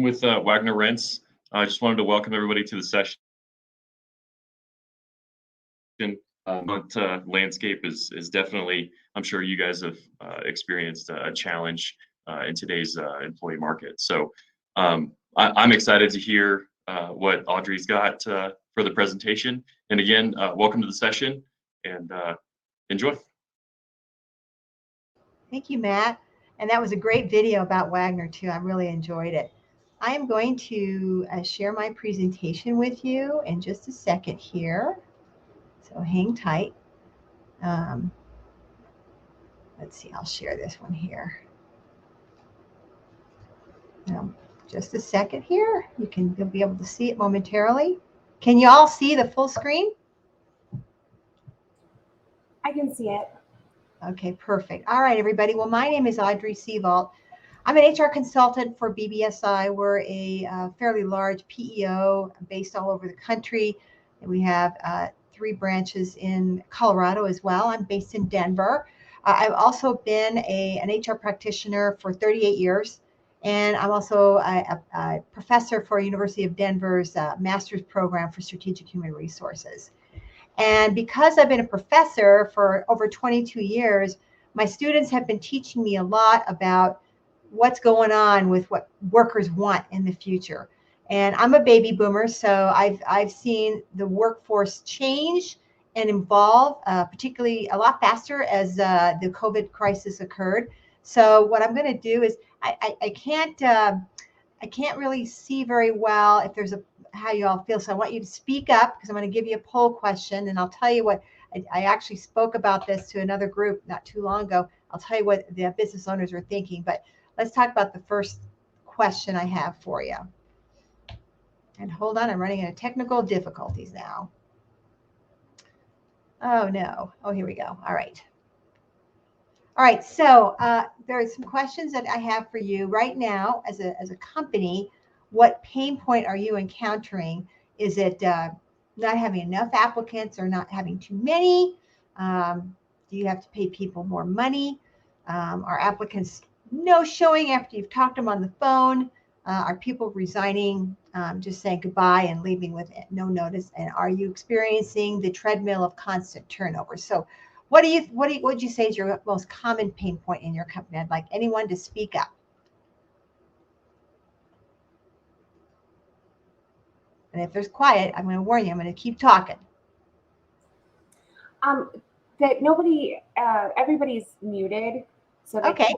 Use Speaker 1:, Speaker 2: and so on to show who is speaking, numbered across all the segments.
Speaker 1: With Wagner Rents. I just wanted to welcome everybody to the session. Landscape is definitely, I'm sure you guys have experienced a challenge in today's employee market. So I'm excited to hear what Audrey's got for the presentation. And again, welcome to the session and enjoy.
Speaker 2: Thank you, Matt. And that was a great video about Wagner too. I really enjoyed it. I am going to share my presentation with you in just a second here. So hang tight. Let's see, I'll share this one here. Just a second here. You'll be able to see it momentarily. Can you all see the full screen?
Speaker 3: I can see it.
Speaker 2: Okay, perfect. All right, everybody. Well, my name is Audrey Sevalt. I'm an HR consultant for BBSI. We're a fairly large PEO based all over the country. And we have 3 branches in Colorado as well. I'm based in Denver. I've also been an HR practitioner for 38 years. And I'm also a professor for University of Denver's master's program for strategic human resources. And because I've been a professor for over 22 years, my students have been teaching me a lot about what's going on with what workers want in the future. And I'm a baby boomer, so I've seen the workforce change and evolve, particularly a lot faster as the COVID crisis occurred. So what I'm going to do is I can't really see very well if there's how you all feel. So I want you to speak up because I'm going to give you a poll question, and I'll tell you what I actually spoke about this to another group not too long ago. I'll tell you what the business owners are thinking, but let's talk about the first question I have for you. And hold on, I'm running into technical difficulties now. Oh no. Oh, here we go. All right. All right. So there are some questions that I have for you right now as a company. What pain point are you encountering? Is it not having enough applicants or not having too many? Do you have to pay people more money? Are applicants no showing after you've talked to them on the phone? Are people resigning, just saying goodbye and leaving with no notice? And are you experiencing the treadmill of constant turnover? So what would you say is your most common pain point in your company? I'd like anyone to speak up. And if there's quiet, I'm going to warn you, I'm going to keep talking.
Speaker 3: That nobody, everybody's muted, so they can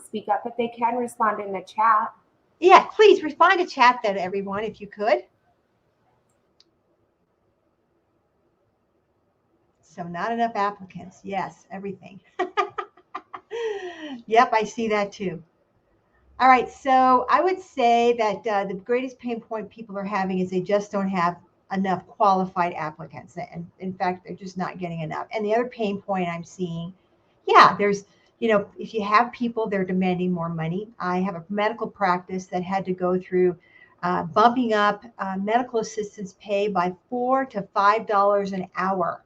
Speaker 3: speak up, but they can respond in the chat.
Speaker 2: Yeah, please respond to chat then, everyone, if you could. So not enough applicants. Yes, everything. Yep, I see that too. All right, so I would say that the greatest pain point people are having is they just don't have enough qualified applicants. And in fact, they're just not getting enough. And the other pain point I'm seeing, there's, if you have people, they're demanding more money. I have a medical practice that had to go through bumping up medical assistance pay by $4 to $5 an hour.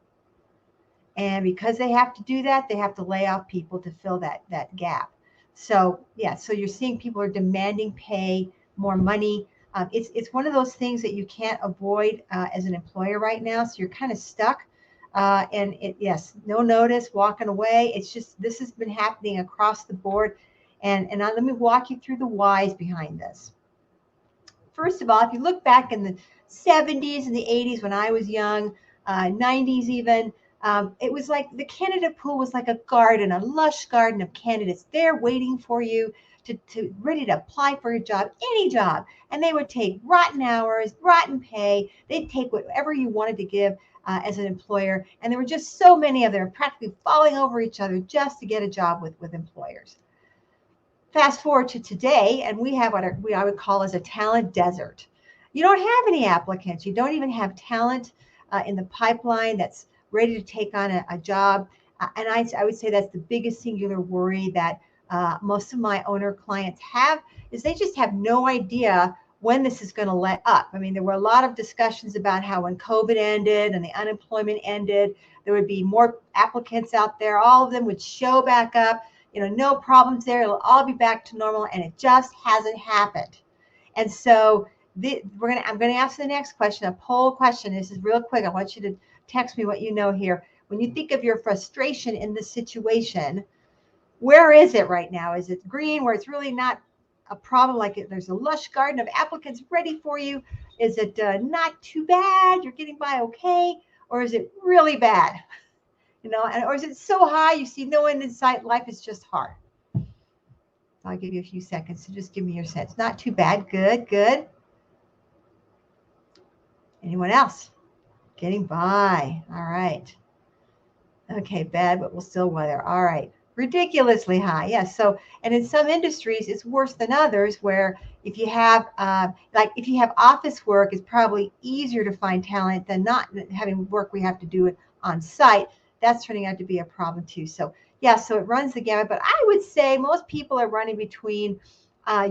Speaker 2: And because they have to do that, they have to lay off people to fill that gap. So so you're seeing people are demanding pay, more money. It's one of those things that you can't avoid as an employer right now. So you're kind of stuck. And no notice, walking away. It's just, this has been happening across the board. And let me walk you through the whys behind this. First of all, if you look back in the 70s and the 80s when I was young, 90s even, it was like the candidate pool was like a garden, a lush garden of candidates there waiting for you to ready to apply for a job, any job. And they would take rotten hours, rotten pay. They'd take whatever you wanted to give as an employer. And there were just so many of them practically falling over each other just to get a job with employers. Fast forward to today, and we have what I would call as a talent desert. You don't have any applicants. You don't even have talent in the pipeline that's ready to take on a job. And I would say that's the biggest singular worry that most of my owner clients have, is they just have no idea when this is going to let up. I mean, there were a lot of discussions about how when COVID ended and the unemployment ended, there would be more applicants out there. All of them would show back up, no problems there. It'll all be back to normal. And it just hasn't happened. And so I'm going to ask the next question, a poll question. This is real quick. I want you to text me what you know here. When you think of your frustration in this situation, where is it right now? Is it green, where it's really not a problem, like there's a lush garden of applicants ready for you? Is it not too bad, you're getting by okay? Or is it really bad? Or is it so high you see no end in sight, life is just hard? I'll give you a few seconds to just give me your sense. Not too bad, good, good. Anyone else? Getting by, all right. Okay, bad, but we'll still weather. All right. Ridiculously high, yes. So, and in some industries, it's worse than others, where if you have, if you have office work, it's probably easier to find talent than not having work we have to do it on site. That's turning out to be a problem too. So, yeah, so it runs the gamut. But I would say most people are running between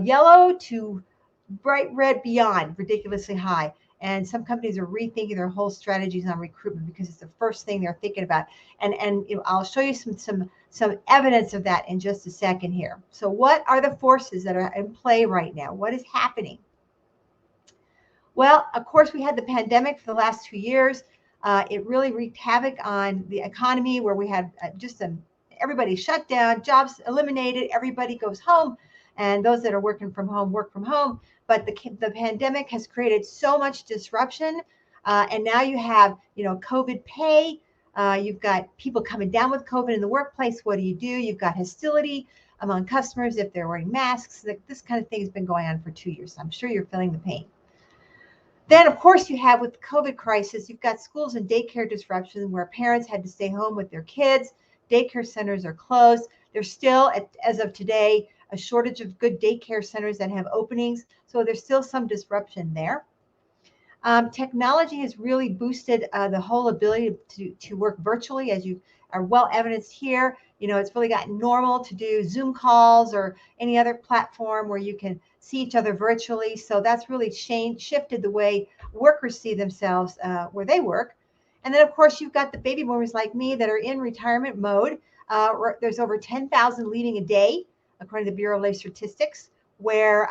Speaker 2: yellow to bright red beyond ridiculously high. And some companies are rethinking their whole strategies on recruitment because it's the first thing they're thinking about. And I'll show you some evidence of that in just a second here. So what are the forces that are in play right now? What is happening? Well, of course, we had the pandemic for the last 2 years. It really wreaked havoc on the economy, where we had everybody shut down, jobs eliminated, everybody goes home, and those that are working from home work from home. But the pandemic has created so much disruption, and now you have COVID pay. You've got people coming down with COVID in the workplace. What do? You've got hostility among customers if they're wearing masks. This kind of thing has been going on for 2 years. So I'm sure you're feeling the pain. Then, of course, you have with the COVID crisis, you've got schools and daycare disruption where parents had to stay home with their kids. Daycare centers are closed. There's still, as of today, a shortage of good daycare centers that have openings. So there's still some disruption there. Technology has really boosted the whole ability to work virtually, as you are well evidenced here. It's really gotten normal to do Zoom calls or any other platform where you can see each other virtually. So that's really shifted the way workers see themselves where they work. And then, of course, you've got the baby boomers like me that are in retirement mode. There's over 10,000 leaving a day, according to the Bureau of Labor Statistics, where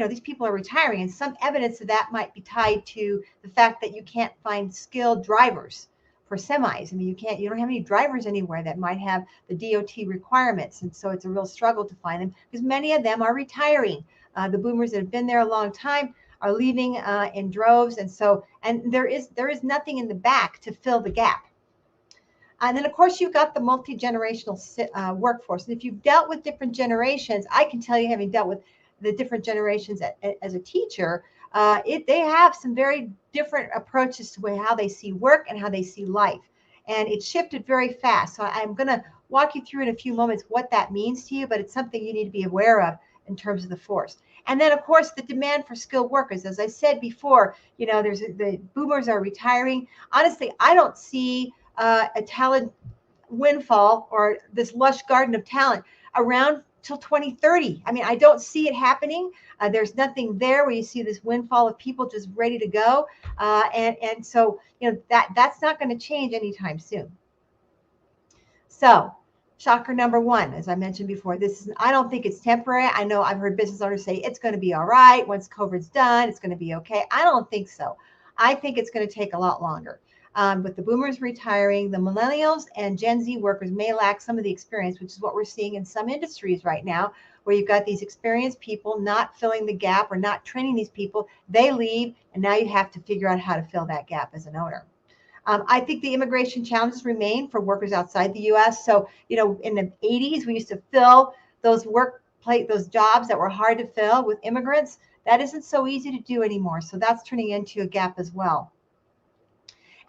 Speaker 2: these people are retiring, and some evidence of that might be tied to the fact that you can't find skilled drivers for semis. I mean, you don't have any drivers anywhere that might have the DOT requirements, and so it's a real struggle to find them because many of them are retiring. The boomers that have been there a long time are leaving in droves, and there is nothing in the back to fill the gap. And then, of course, you've got the multi-generational workforce. And if you've dealt with different generations, I can tell you, having dealt with the different generations as a teacher, they have some very different approaches to how they see work and how they see life. And it shifted very fast. So I'm going to walk you through in a few moments what that means to you, but it's something you need to be aware of in terms of the force. And then, of course, the demand for skilled workers. As I said before, the boomers are retiring. Honestly, I don't see a talent windfall or this lush garden of talent around till 2030. I mean, I don't see it happening. There's nothing there where you see this windfall of people just ready to go. And so, that's not going to change anytime soon. So, shocker number one, as I mentioned before, I don't think it's temporary. I know I've heard business owners say it's going to be all right. Once COVID's done, it's going to be okay. I don't think so. I think it's going to take a lot longer. With the boomers retiring, the millennials and Gen Z workers may lack some of the experience, which is what we're seeing in some industries right now, where you've got these experienced people not filling the gap or not training these people. They leave, and now you have to figure out how to fill that gap as an owner. I think the immigration challenges remain for workers outside the U.S. So, in the 80s, we used to fill those jobs that were hard to fill with immigrants. That isn't so easy to do anymore. So that's turning into a gap as well.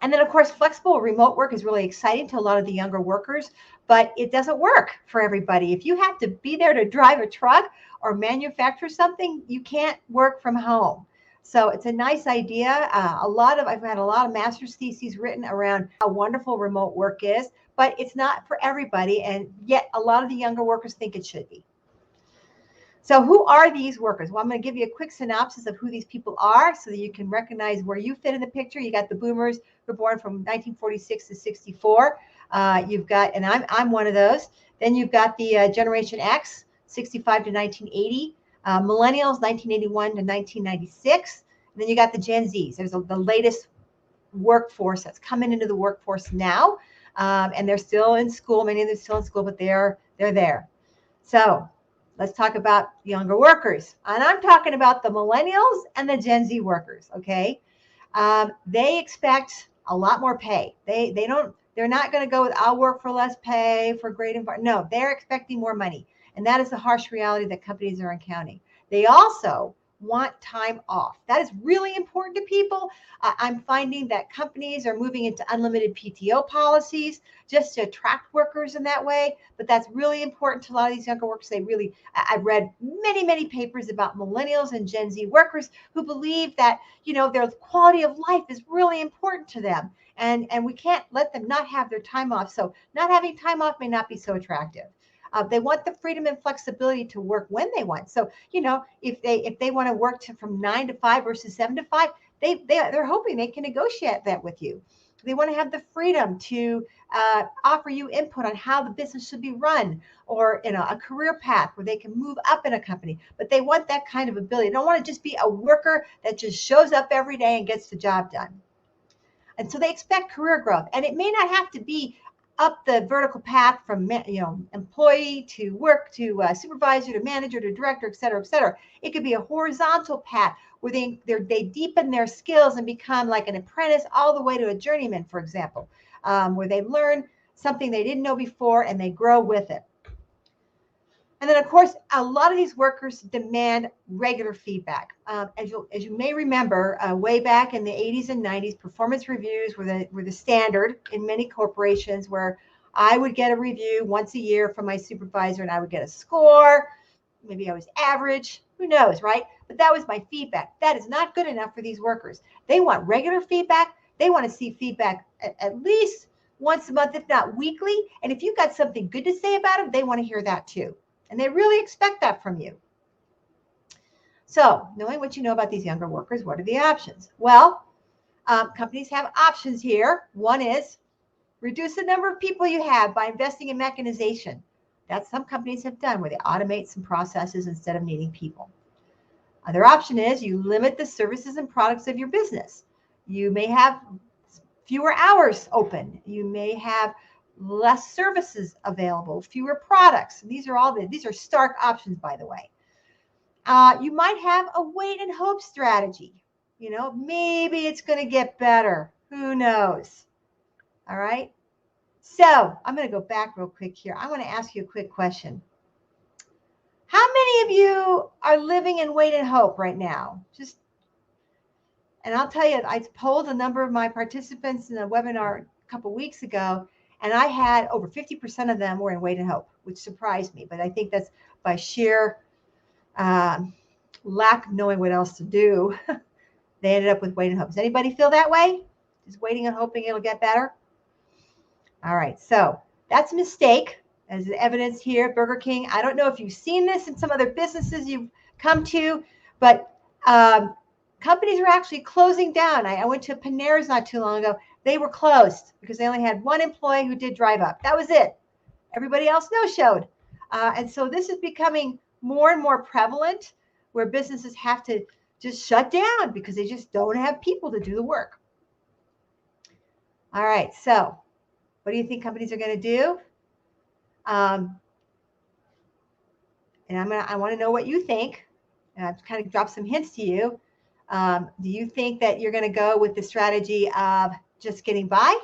Speaker 2: And then, of course, flexible remote work is really exciting to a lot of the younger workers, but it doesn't work for everybody. If you have to be there to drive a truck or manufacture something, you can't work from home. So it's a nice idea. I've had a lot of master's theses written around how wonderful remote work is, but it's not for everybody. And yet a lot of the younger workers think it should be. So who are these workers? Well, I'm going to give you a quick synopsis of who these people are so that you can recognize where you fit in the picture. You got the boomers who were born from 1946 to 64. You've got, and I'm one of those. Then you've got the Generation X, 65 to 1980. Millennials, 1981 to 1996. And then you got the Gen Zs. There's the latest workforce that's coming into the workforce now. And they're still in school. Many of them are still in school, but they're there. So let's talk about younger workers. And I'm talking about the millennials and the Gen Z workers, okay? They expect a lot more pay. They're not going to go with I'll work for less pay for great environment. No, they're expecting more money. And that is the harsh reality that companies are encountering. They also want time off. That is really important to people. I'm finding that companies are moving into unlimited PTO policies just to attract workers in that way. But that's really important to a lot of these younger workers. I've read many, many papers about millennials and Gen Z workers who believe that, their quality of life is really important to them. And we can't let them not have their time off. So not having time off may not be so attractive. They want the freedom and flexibility to work when they want. So, if they want to work from 9 to 5 versus 7 to 5, they're hoping they can negotiate that with you. They want to have the freedom to offer you input on how the business should be run, or a career path where they can move up in a company. But they want that kind of ability. They don't want to just be a worker that just shows up every day and gets the job done. And so they expect career growth. And it may not have to be up the vertical path from employee to work to supervisor to manager to director, et cetera, et cetera. It could be a horizontal path where they deepen their skills and become like an apprentice all the way to a journeyman, for example, where they learn something they didn't know before and they grow with it. And then, of course, a lot of these workers demand regular feedback. As you may remember, way back in the 80s and 90s, performance reviews were the standard in many corporations, where I would get a review once a year from my supervisor and I would get a score. Maybe I was average. Who knows, right? But that was my feedback. That is not good enough for these workers. They want regular feedback. They want to see feedback at least once a month, if not weekly. And if you've got something good to say about them, they want to hear that too. And they really expect that from you. So knowing what you know about these younger workers, what are the options? Well, companies have options here. One is reduce the number of people you have by investing in mechanization. That's some companies have done, where they automate some processes instead of needing people. Other option is you limit the services and products of your business. You may have fewer hours open. You may have less services available, fewer products. And these are stark options, by the way. You might have a wait and hope strategy. Maybe it's going to get better. Who knows? All right. So I'm going to go back real quick here. I want to ask you a quick question. How many of you are living in wait and hope right now? And I'll tell you, I polled a number of my participants in a webinar a couple weeks ago, and I had over 50% of them were in wait and hope, which surprised me. But I think that's by sheer lack of knowing what else to do. They ended up with wait and hope. Does anybody feel that way? Just waiting and hoping it'll get better? All right, so that's a mistake, as evidence here. Burger King, I don't know if you've seen this in some other businesses you've come to, but companies are actually closing down. I went to Panera's not too long ago. They were closed because they only had one employee who did drive up. That was it. Everybody else no-showed. And so this is becoming more and more prevalent, where businesses have to just shut down because they just don't have people to do the work. All right, so what do you think companies are going to do? And I want to know what you think. And I've kind of dropped some hints to you. Do you think that you're going to go with the strategy of just getting by,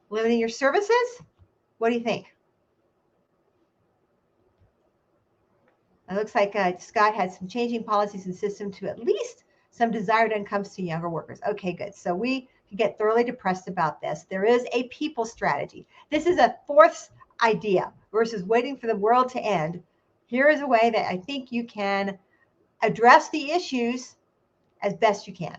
Speaker 2: limiting your services? What do you think? It looks like Scott had some changing policies and system to at least some desired incomes to younger workers. Okay, good. So we can get thoroughly depressed about this. There is a people strategy. This is a fourth idea versus waiting for the world to end. Here is a way that I think you can address the issues as best you can.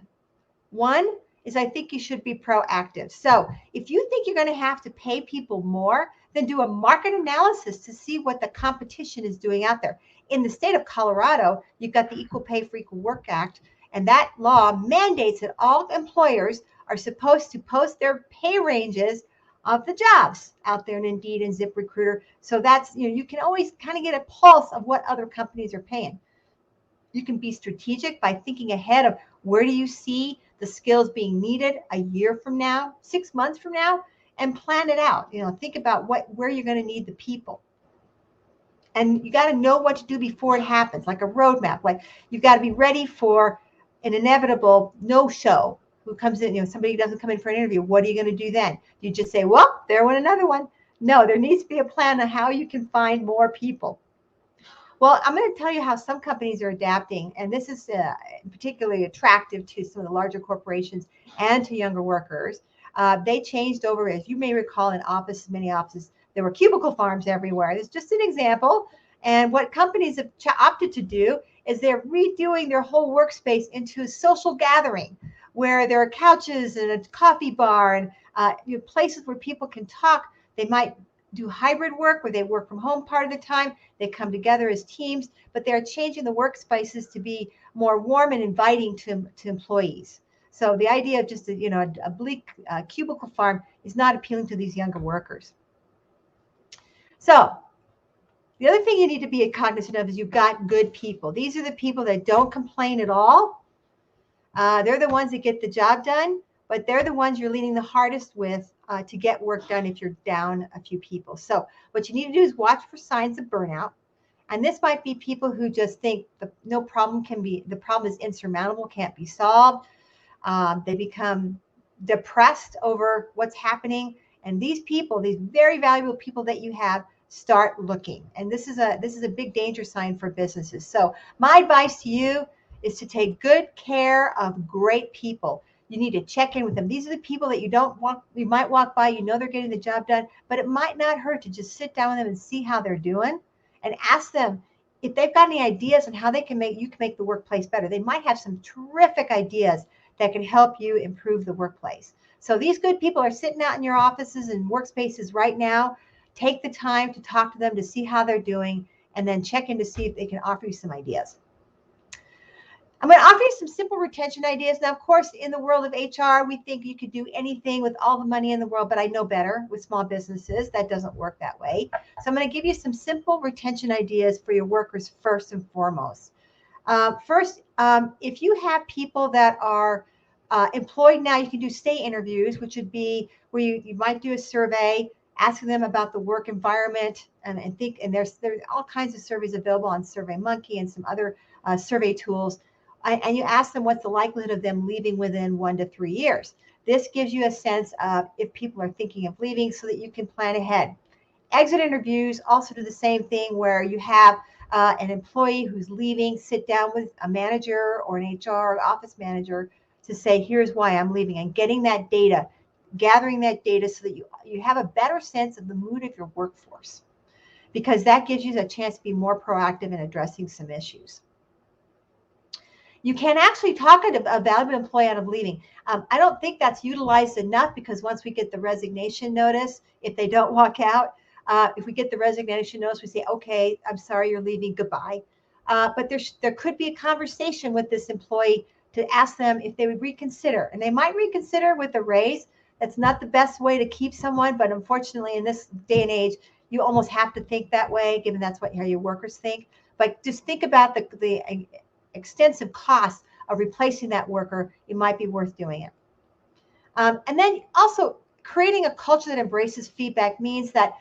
Speaker 2: One is, I think you should be proactive. So if you think you're going to have to pay people more, then do a market analysis to see what the competition is doing out there. In the state of Colorado, you've got the Equal Pay for Equal Work Act, and that law mandates that all employers are supposed to post their pay ranges of the jobs out there in Indeed and ZipRecruiter. So that's, you can always kind of get a pulse of what other companies are paying. You can be strategic by thinking ahead of where do you see the skills being needed a year from now, 6 months from now, and plan it out. Think about where you're going to need the people. And you got to know what to do before it happens, like a roadmap. Like you've got to be ready for an inevitable no-show. Who comes in, somebody doesn't come in for an interview. What are you going to do then? You just say, well, there went another one. No, there needs to be a plan on how you can find more people. Well, I'm going to tell you how some companies are adapting, and this is particularly attractive to some of the larger corporations and to younger workers. They changed over, as you may recall, in many offices, there were cubicle farms everywhere. It's just an example. And what companies have opted to do is they're redoing their whole workspace into a social gathering where there are couches and a coffee bar and places where people can talk. They might do hybrid work where they work from home part of the time. They come together as teams, but they're changing the workspaces to be more warm and inviting to employees. So the idea of just a bleak cubicle farm is not appealing to these younger workers. So the other thing you need to be cognizant of is you've got good people. These are the people that don't complain at all. They're the ones that get the job done, but they're the ones you're leaning the hardest with to get work done if you're down a few people. So what you need to do is watch for signs of burnout. And this might be people who just think the problem is insurmountable, can't be solved. They become depressed over what's happening. And these people, these very valuable people that you have, start looking. And this is a big danger sign for businesses. So my advice to you is to take good care of great people. You need to check in with them. These are the people that you might walk by, they're getting the job done, but it might not hurt to just sit down with them and see how they're doing and ask them if they've got any ideas on how you can make the workplace better. They might have some terrific ideas that can help you improve the workplace. So these good people are sitting out in your offices and workspaces right now. Take the time to talk to them to see how they're doing and then check in to see if they can offer you some ideas. I'm going to offer you some simple retention ideas. Now, of course, in the world of HR, we think you could do anything with all the money in the world, but I know better with small businesses. That doesn't work that way. So I'm going to give you some simple retention ideas for your workers first and foremost. First, if you have people that are employed now, you can do stay interviews, which would be where you might do a survey, asking them about the work environment, and there's all kinds of surveys available on SurveyMonkey and some other survey tools. And you ask them what's the likelihood of them leaving within 1 to 3 years. This gives you a sense of if people are thinking of leaving so that you can plan ahead. Exit interviews also do the same thing where you have an employee who's leaving, sit down with a manager or an HR or office manager to say, here's why I'm leaving, and getting that data, gathering that data so that you have a better sense of the mood of your workforce, because that gives you a chance to be more proactive in addressing some issues. You can actually talk a valuable employee out of leaving. I don't think that's utilized enough, because once we get the resignation notice, if they don't walk out, if we get the resignation notice, we say, okay, I'm sorry you're leaving, goodbye. But there could be a conversation with this employee to ask them if they would reconsider. And they might reconsider with a raise. That's not the best way to keep someone, but unfortunately in this day and age, you almost have to think that way, given that's how your workers think. But just think about the extensive cost of replacing that worker. It might be worth doing it. And then also creating a culture that embraces feedback means that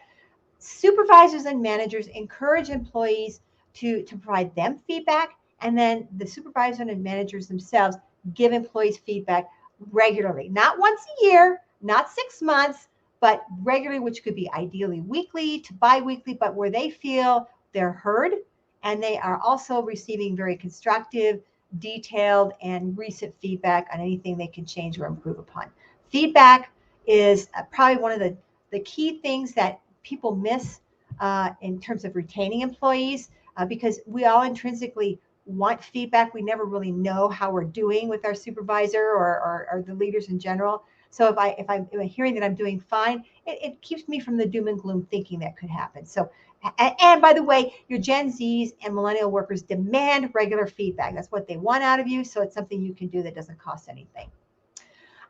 Speaker 2: supervisors and managers encourage employees to provide them feedback, and then the supervisors and managers themselves give employees feedback regularly, not once a year, not 6 months, but regularly, which could be ideally weekly to bi-weekly, but where they feel they're heard and they are also receiving very constructive, detailed, and recent feedback on anything they can change or improve upon. Feedback is probably one of the key things that people miss in terms of retaining employees, because we all intrinsically want feedback. We never really know how we're doing with our supervisor or the leaders in general. So if I'm hearing that I'm doing fine, it keeps me from the doom and gloom thinking that could happen. So, and by the way, your Gen Zs and millennial workers demand regular feedback. That's what they want out of you. So it's something you can do that doesn't cost anything.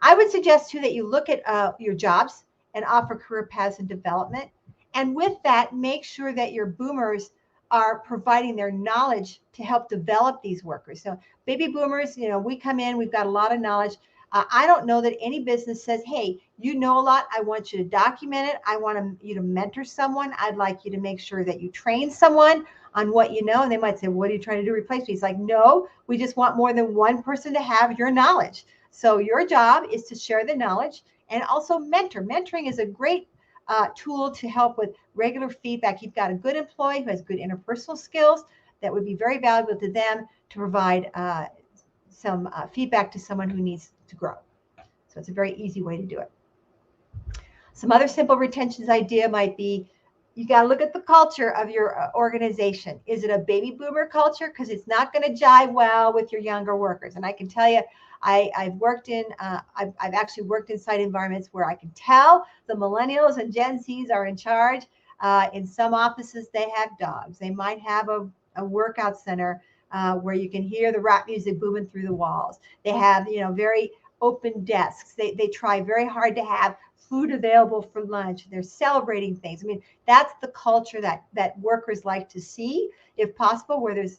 Speaker 2: I would suggest too that you look at your jobs and offer career paths and development. And with that, make sure that your boomers are providing their knowledge to help develop these workers. So baby boomers, we come in, we've got a lot of knowledge. I don't know that any business says, hey, you know a lot. I want you to document it. I want you to mentor someone. I'd like you to make sure that you train someone on what you know. And they might say, what are you trying to do? Replace me? It's like, no, we just want more than one person to have your knowledge. So your job is to share the knowledge and also mentor. Mentoring is a great tool to help with regular feedback. You've got a good employee who has good interpersonal skills that would be very valuable to them to provide some feedback to someone who needs to grow. So it's a very easy way to do it. Some other simple retentions idea might be, you got to look at the culture of your organization. Is it a baby boomer culture? Because it's not going to jive well with your younger workers. And I can tell you, I've actually worked inside environments where I can tell the millennials and Gen Zs are in charge. In some offices, they have dogs. They might have a workout center where you can hear the rap music booming through the walls. They have, very open desks. They try very hard to have food available for lunch. They're celebrating things. I mean, that's the culture that workers like to see, if possible, where there's,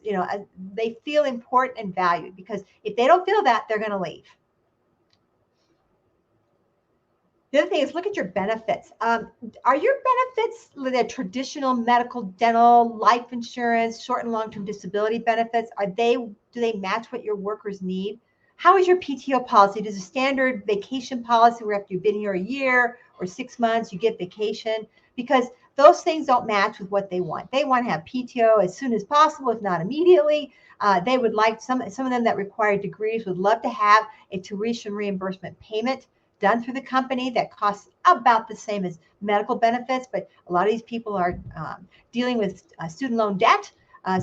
Speaker 2: they feel important and valued, because if they don't feel that, they're going to leave. The other thing is, look at your benefits. Are your benefits the traditional medical, dental, life insurance, short and long-term disability benefits? Do they match what your workers need? How is your PTO policy? Does a standard vacation policy where after you've been here a year or 6 months, you get vacation? Because those things don't match with what they want. They want to have PTO as soon as possible, if not immediately. They would like some of them that require degrees would love to have a tuition reimbursement payment done through the company that costs about the same as medical benefits. But a lot of these people are dealing with student loan debt.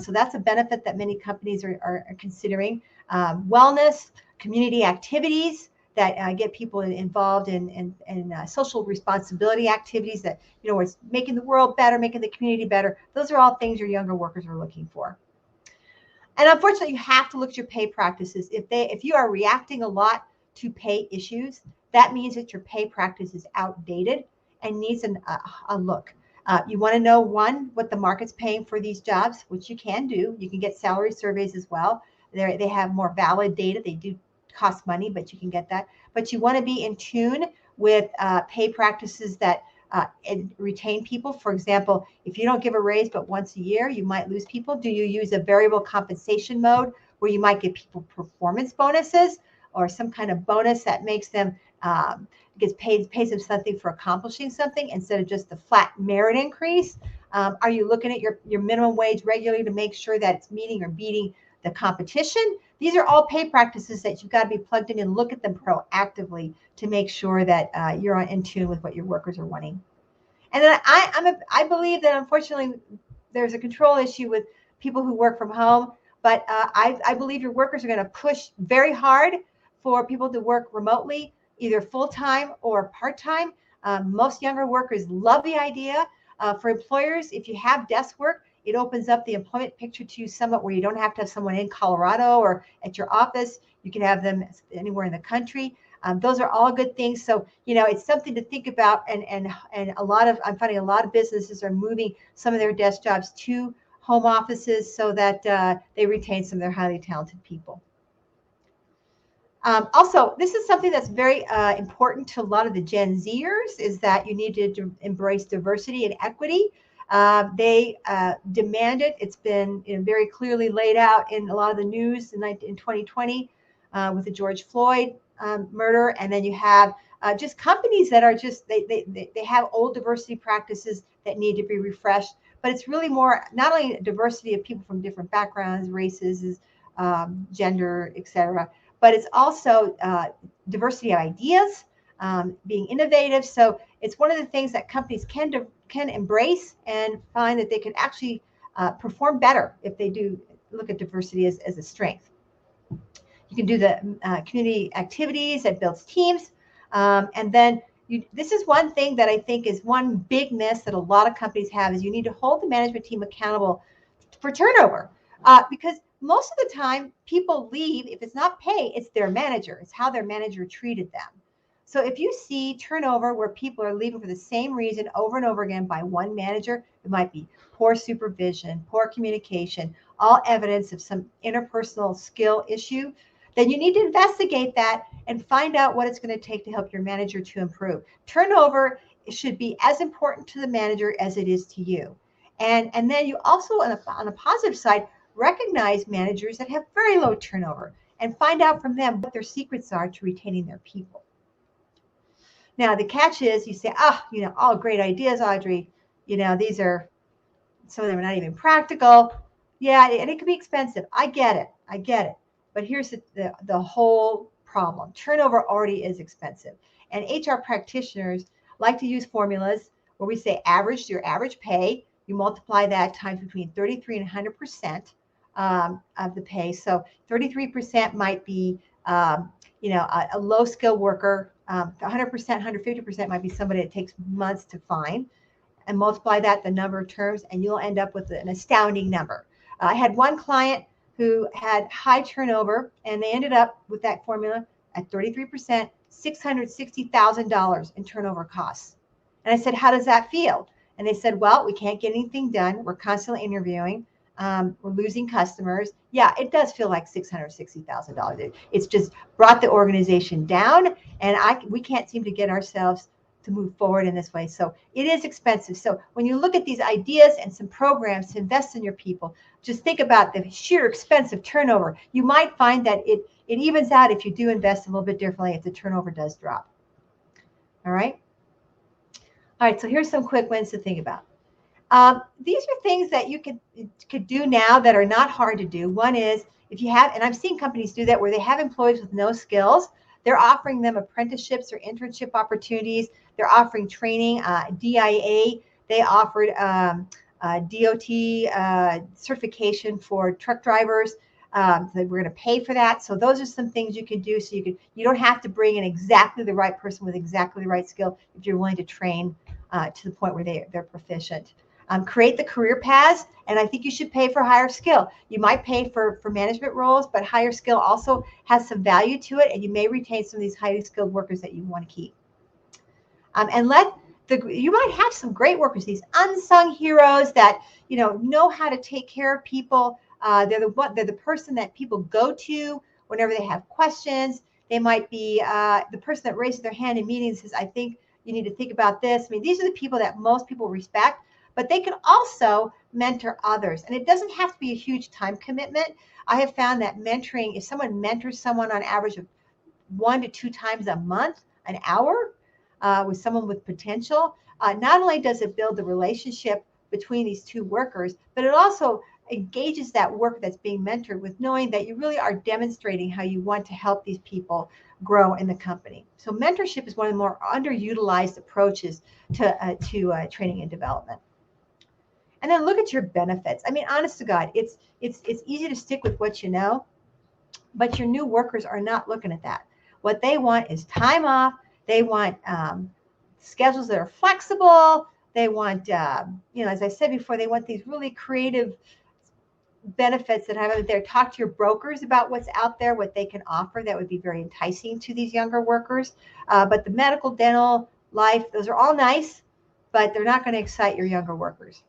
Speaker 2: So that's a benefit that many companies are considering. Wellness, community activities that get people involved in social responsibility activities that, it's making the world better, making the community better. Those are all things your younger workers are looking for. And unfortunately, you have to look at your pay practices. If you are reacting a lot to pay issues, that means that your pay practice is outdated and needs a look. You want to know, one, what the market's paying for these jobs, which you can do. You can get salary surveys as well. They have more valid data. They do cost money, but you can get that. But you want to be in tune with pay practices that retain people. For example, if you don't give a raise but once a year, you might lose people. Do you use a variable compensation mode where you might give people performance bonuses or some kind of bonus that makes them pays them something for accomplishing something instead of just the flat merit increase? Are you looking at your minimum wage regularly to make sure that it's meeting or beating the competition? These are all pay practices that you've got to be plugged in and look at them proactively to make sure that you're in tune with what your workers are wanting. And then I believe that unfortunately there's a control issue with people who work from home, but I believe your workers are going to push very hard for people to work remotely, either full-time or part-time. Most younger workers love the idea. For employers, if you have desk work, it opens up the employment picture to you somewhat where you don't have to have someone in Colorado or at your office. You can have them anywhere in the country. Those are all good things. So, it's something to think about. And I'm finding a lot of businesses are moving some of their desk jobs to home offices so that they retain some of their highly talented people. Also, this is something that's very important to a lot of the Gen Zers, is that you need to embrace diversity and equity. They demand it. It's been very clearly laid out in a lot of the news in 2020 with the George Floyd murder. And then you have just companies that are they have old diversity practices that need to be refreshed. But it's really more not only diversity of people from different backgrounds, races, gender, etc., but it's also diversity of ideas, being innovative. So it's one of the things that companies can embrace and find that they can actually perform better if they do look at diversity as a strength. You can do the community activities that builds teams. And then this is one thing that I think is one big miss that a lot of companies have, is you need to hold the management team accountable for turnover. Because most of the time people leave, if it's not pay, it's their manager. It's how their manager treated them. So if you see turnover where people are leaving for the same reason over and over again by one manager, It might be poor supervision, poor communication, all evidence of some interpersonal skill issue. Then you need to investigate that and find out what it's going to take to help your manager to improve. Turnover should be as important to the manager as it is to you. And then you also, on a positive side, recognize managers that have very low turnover and find out from them what their secrets are to retaining their people. Now, the catch is you say, all great ideas, Audrey. These are, some of them are not even practical. Yeah, and it could be expensive. I get it. But here's the whole problem. Turnover already is expensive. And HR practitioners like to use formulas where we say your average pay, you multiply that times between 33 and 100% of the pay. So 33% might be, a low skill worker. 100%, 150% might be somebody that takes months to find. And multiply that the number of terms, and you'll end up with an astounding number. I had one client who had high turnover, and they ended up with that formula at 33%, $660,000 in turnover costs. And I said, how does that feel? And they said, well, we can't get anything done. We're constantly interviewing. We're losing customers. Yeah, it does feel like $660,000. It's just brought the organization down, and we can't seem to get ourselves to move forward in this way. So it is expensive. So when you look at these ideas and some programs to invest in your people, just think about the sheer expense of turnover. You might find that it evens out if you do invest a little bit differently if the turnover does drop. All right. So here's some quick wins to think about. These are things that you could do now that are not hard to do. One is if you have, and I've seen companies do that where they have employees with no skills, they're offering them apprenticeships or internship opportunities. They're offering training, DIA. They offered DOT certification for truck drivers. So we're going to pay for that. So those are some things you can do. So you don't have to bring in exactly the right person with exactly the right skill if you're willing to train to the point where they're proficient. Create the career paths, and I think you should pay for higher skill. You might pay for management roles, but higher skill also has some value to it, and you may retain some of these highly skilled workers that you want to keep. And you might have some great workers, these unsung heroes that know how to take care of people. They're the person that people go to whenever they have questions. They might be the person that raises their hand in meetings and says, I think you need to think about this. I mean, these are the people that most people respect, but they can also mentor others. And it doesn't have to be a huge time commitment. I have found that mentoring, if someone mentors someone on average of 1 to 2 times a month, an hour, with someone with potential, not only does it build the relationship between these two workers, but it also engages that worker that's being mentored with knowing that you really are demonstrating how you want to help these people grow in the company. So mentorship is one of the more underutilized approaches to training and development. And then look at your benefits. I mean, honest to God, it's easy to stick with what you know, but your new workers are not looking at that. What they want is time off. They want schedules that are flexible. They want, as I said before, they want these really creative benefits that have out there. Talk to your brokers about what's out there, what they can offer that would be very enticing to these younger workers. But the medical, dental, life, those are all nice, but they're not going to excite your younger workers.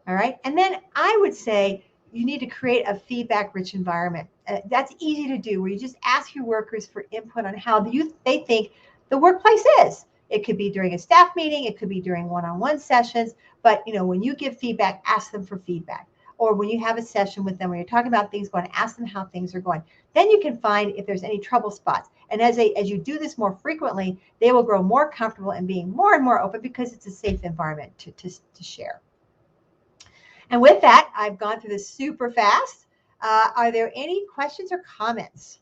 Speaker 2: All right. And then I would say you need to create a feedback-rich environment. That's easy to do, where you just ask your workers for input on how they think the workplace is. It could be during a staff meeting. It could be during one-on-one sessions. But, when you give feedback, ask them for feedback. Or when you have a session with them where you're talking about things going, ask them how things are going. Then you can find if there's any trouble spots. And as you do this more frequently, they will grow more comfortable and being more and more open because it's a safe environment to share. And with that, I've gone through this super fast. Are there any questions or comments?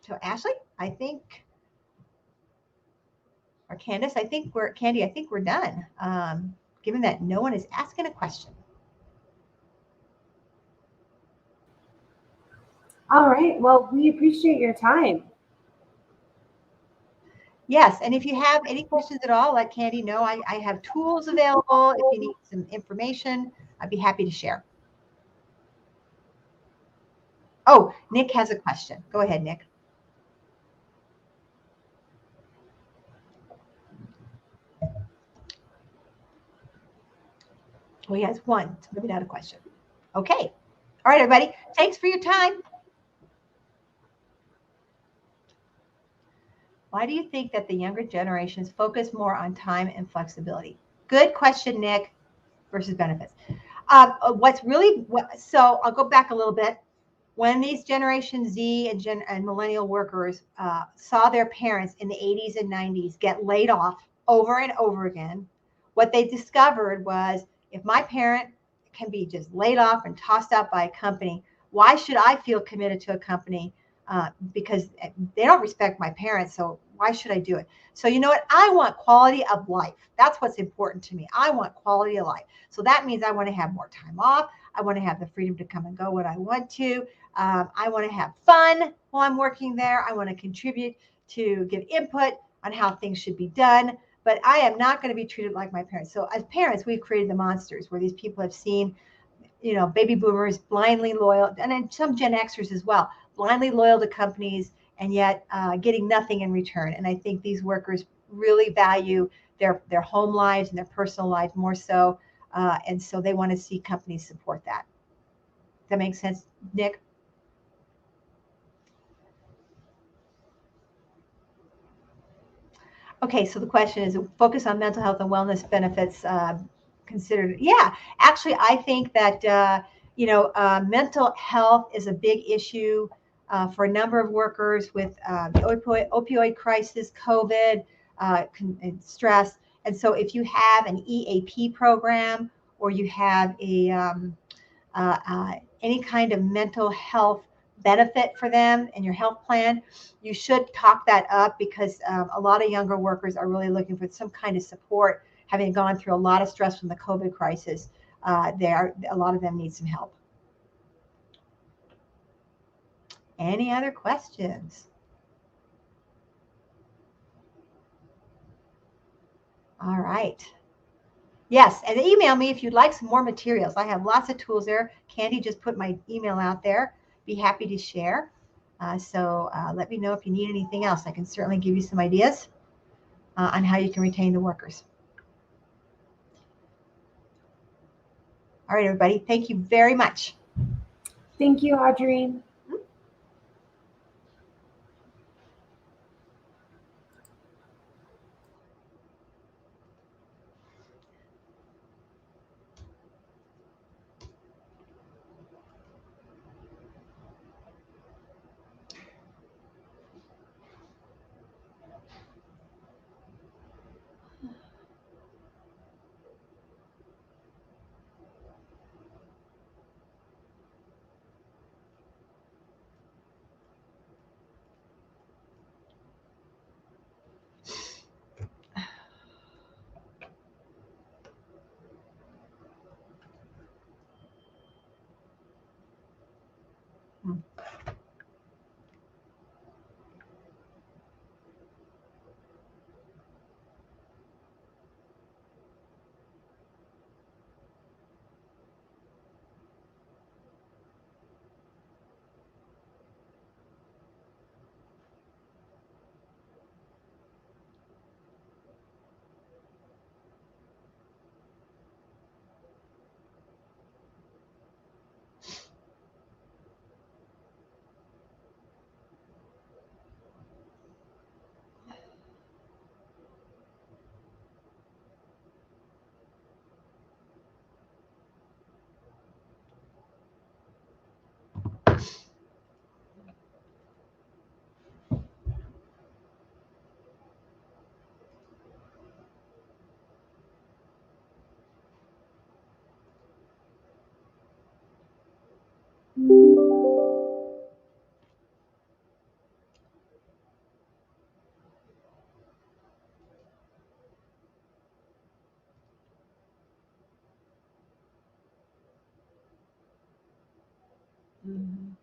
Speaker 2: So Ashley, I think, or Candace, Candy, I think we're done, given that no one is asking a question.
Speaker 3: All right. Well, we appreciate your time.
Speaker 2: Yes, and if you have any questions at all, let Candy know. I have tools available. If you need some information, I'd be happy to share. Oh, Nick has a question. Go ahead, Nick. Well, he has one, so maybe not a question. Okay. All right, everybody. Thanks for your time. Why do you think that the younger generations focus more on time and flexibility? Good question, Nick, versus benefits. So I'll go back a little bit. When these Generation Z and millennial workers saw their parents in the 80s and 90s get laid off over and over again, what they discovered was, if my parent can be just laid off and tossed out by a company, why should I feel committed to a company? Because they don't respect my parents, so why should I do it? So you know what? I want quality of life. That's what's important to me. I want quality of life. So that means I want to have more time off. I want to have the freedom to come and go when I want to. I want to have fun while I'm working there. I want to contribute to give input on how things should be done. But I am not going to be treated like my parents. So as parents, we've created the monsters where these people have seen, baby boomers blindly loyal, and then some Gen Xers as well, blindly loyal to companies and yet getting nothing in return. And I think these workers really value their home lives and their personal lives more so. And so they want to see companies support that. Does that make sense, Nick? Okay, so the question is, focus on mental health and wellness benefits considered. Yeah, actually, I think that, mental health is a big issue for a number of workers with the opioid crisis, COVID, and stress. And so if you have an EAP program or you have any kind of mental health benefit for them in your health plan, you should talk that up, because a lot of younger workers are really looking for some kind of support, having gone through a lot of stress from the COVID crisis. A lot of them need some help. Any other questions? All right. Yes, and email me if you'd like some more materials. I have lots of tools there. Candy just put my email out there. Be happy to share. So let me know if you need anything else. I can certainly give you some ideas on how you can retain the workers. All right, everybody. Thank you very much.
Speaker 3: Thank you, Audrey.
Speaker 2: Mm-hmm.